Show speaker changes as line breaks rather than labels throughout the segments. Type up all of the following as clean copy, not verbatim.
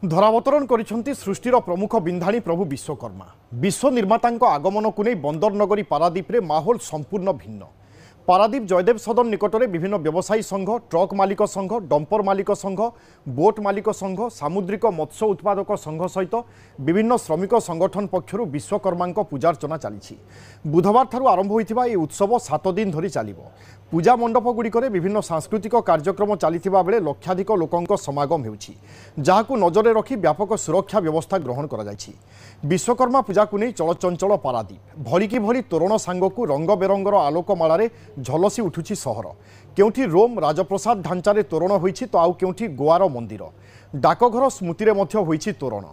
धरावतरण करिसेंती सृष्टिर प्रमुख बिंधाणी प्रभु विश्वकर्मा। विश्व निर्मातांक आगमन को नहीं बंदर नगरी पारादीप रे माहौल संपूर्ण भिन्न। पारादीप जयदेव सदन निकटरे विभिन्न व्यवसायी संघ, ट्रक मालिक संघ, डंपर मालिक संघ, बोट मालिक संघ, सामुद्रिक मत्स्य उत्पादक संघ सहित विभिन्न श्रमिक संगठन पक्षर विश्वकर्मा पूजार्चना चली। बुधवार ठारू आरंभ होइथिबा ए उत्सव 7 दिन धरी चलिबो। पूजा मंडप गुड़िकरे विभिन्न सांस्कृतिक कार्यक्रम चलिथिबा बेले लक्षाधिक लोकंक समागम हेउछि, जाहाकु नजरे रखी व्यापक सुरक्षा व्यवस्था ग्रहण करा जायछि। विश्वकर्मा पूजा को नहीं चलचंचल पारादीप भलिकी भली तोरण सांगकु रंग बेरंगर आलोकमालारे झलसी उठुछि सहर। केउठी रोम राजप्रसाद ढांचारे तोरण होइछि तो आउ केउठी गोवार मंदिर, डाकघर स्मृतिरे मध्य होइछि तोरण।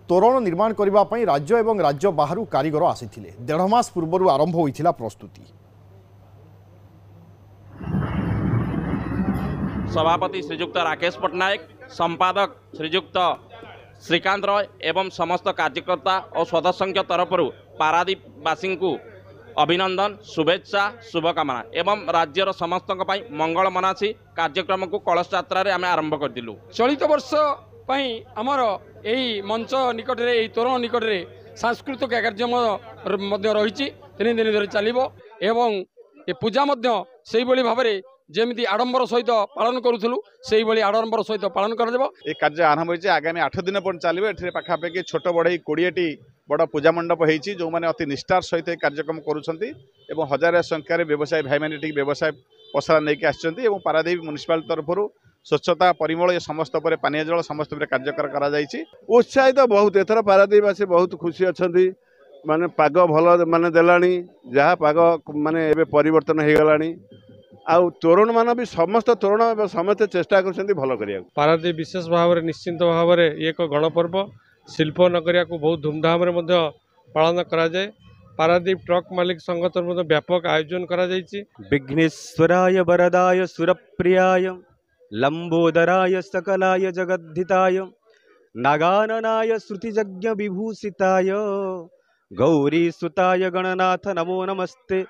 तोरण निर्माण करिबा पई राज्य एवं राज्य बाहरु कारीगर आसिथिले। 1.5 मास पूर्वरु आरंभ होइथिला प्रस्तुति।
सभापति श्रीजुक्त राकेश पट्टनायक, संपादक श्रीजुक्त श्रीकांत रॉय एवं समस्त कार्यकर्ता और सदस्यों तरफ पारादीपवासी को अभिनंदन, शुभेच्छा, शुभकामना एवं राज्यर समस्त मंगल मनासी कार्यक्रम को कलश यात्रा रे आम आरंभ करदिलु।
चलित वर्ष आमर यही मंच निकट में तोरण निकट में सांस्कृतिक कार्यक्रम रही 3 दिन धरी चलो एवं ये पूजा से भाव में जमी आडंबर सहित पालन करूँ से आडंबर सहित पालन कर
कार्य आरंभ होती आगामी 8 दिन पर चलो। ये पाखापाखि छोट बढ़ई 20टी बड़ पूजा मंडप होती जो मैंने अति निष्ठार सहित कार्यक्रम करुँच हजार संख्यार व्यवसायी भाई मैंने व्यवसाय पसरा नहीं आसछन्ति। पारादीप म्युनिसिपालिटी तरफ स्वच्छता परिमल समस्त पर पानीय जल समस्त कार्य
उत्साहित बहुत एथर पारादीपवासी बहुत खुशी अच्छा माने पाग भल माने देलानी जहाँ पाग माने एबे परिवर्तन हो गलानी आउ तोरण मान भी समस्त तोरण समस्त चेष्टा कर भल करिया।
पारादीप विशेष भाव में निश्चिंत भाव में एक गणपर्व शिल्प नगरिया को बहुत धूमधाम रे मध्य पालन करा जाए। पारादीप ट्रक मालिक संघ तरफ व्यापक आयोजन करा जायछि।
विघ्नेश्वराय वरदाय सुरप्रियाय लंबोदराय सकलाय जगद्धिताय नागाननाय श्रुतिजज्ञ विभूषिताय गौरी सुताय गणनाथ नमो नमस्ते।